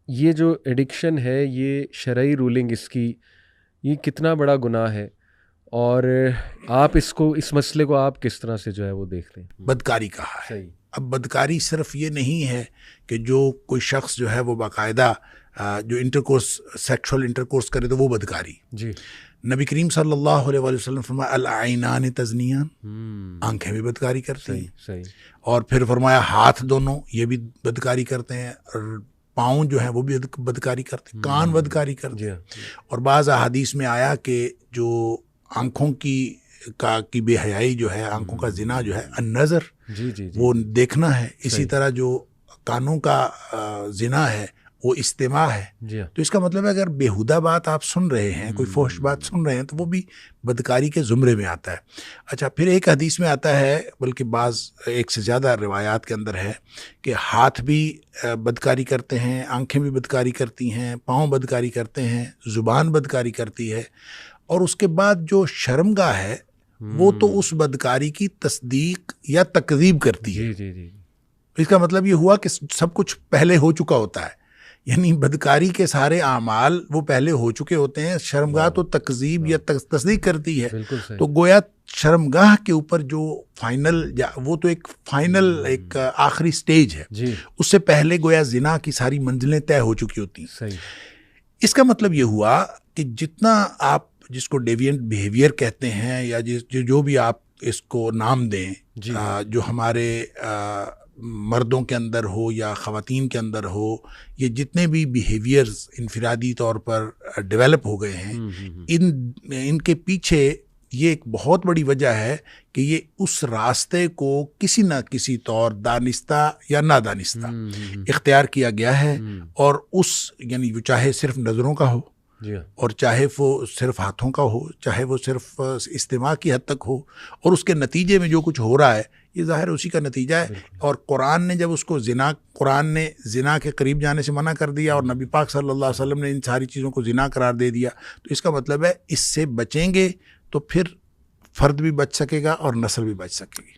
یہ جو ایڈکشن ہے، یہ شرعی رولنگ اس کی، یہ کتنا بڑا گناہ ہے، اور آپ اس مسئلے کو آپ کس طرح سے جو ہے وہ دیکھتے ہیں؟ بدکاری کہا ہے. صحیح. اب بدکاری صرف یہ نہیں ہے کہ جو کوئی شخص جو ہے وہ باقاعدہ جو سیکشول انٹرکورس کرے تو وہ بدکاری. جی. نبی کریم صلی اللہ علیہ وسلم فرمایا العینان تزنیان، آنکھیں بھی بدکاری کرتی ہیں. صحیح. اور پھر فرمایا ہاتھ دونوں یہ بھی بدکاری کرتے ہیں، اور پاؤں جو ہیں وہ بھی بدکاری کرتے ہیں، کان بدکاری کرتے ہیں. اور بعض احادیث میں آیا کہ جو آنکھوں کی بے حیائی جو ہے، آنکھوں کا زنا جو ہے النظر، وہ دیکھنا ہے. اسی طرح جو کانوں کا زنا ہے وہ استماع ہے. تو اس کا مطلب ہے اگر بیہودہ بات آپ سن رہے ہیں، کوئی فحش بات سن رہے ہیں، تو وہ بھی بدکاری کے زمرے میں آتا ہے. اچھا، پھر ایک حدیث میں آتا ہے، بلکہ ایک سے زیادہ روایات کے اندر ہے کہ ہاتھ بھی بدکاری کرتے ہیں، آنکھیں بھی بدکاری کرتی ہیں، پاؤں بدکاری کرتے ہیں، زبان بدکاری کرتی ہے. اور اس کے بعد جو شرمگاہ ہے وہ تو اس بدکاری کی تصدیق یا تکذیب کرتی ہے. اس کا مطلب یہ ہوا کہ سب کچھ پہلے ہو چکا ہوتا ہے، یعنی بدکاری کے سارے اعمال وہ پہلے ہو چکے ہوتے ہیں. شرمگاہ تو تکذیب یا تصدیق کرتی ہے. تو گویا شرمگاہ کے اوپر جو فائنل، وہ تو ایک فائنل ایک آخری سٹیج ہے، اس سے پہلے گویا زنا کی ساری منزلیں طے ہو چکی ہوتی ہیں. اس کا مطلب یہ ہوا کہ جتنا آپ جس کو ڈیوینٹ بیہیویئر کہتے ہیں، یا جو بھی آپ اس کو نام دیں، جو ہمارے مردوں کے اندر ہو یا خواتین کے اندر ہو، یہ جتنے بھی بیہیویئرز انفرادی طور پر ڈیولپ ہو گئے ہیں، ان کے پیچھے یہ ایک بہت بڑی وجہ ہے کہ یہ اس راستے کو کسی نہ کسی طور دانستہ یا نادانستہ اختیار کیا گیا ہے. اور یعنی وہ چاہے صرف نظروں کا ہو، اور چاہے وہ صرف ہاتھوں کا ہو، چاہے وہ صرف استماع کی حد تک ہو، اور اس کے نتیجے میں جو کچھ ہو رہا ہے یہ ظاہر اسی کا نتیجہ ہے. اور قرآن نے جب اس کو قرآن نے زنا کے قریب جانے سے منع کر دیا، اور نبی پاک صلی اللہ علیہ وسلم نے ان ساری چیزوں کو زنا قرار دے دیا، تو اس کا مطلب ہے اس سے بچیں گے تو پھر فرد بھی بچ سکے گا اور نسل بھی بچ سکے گی.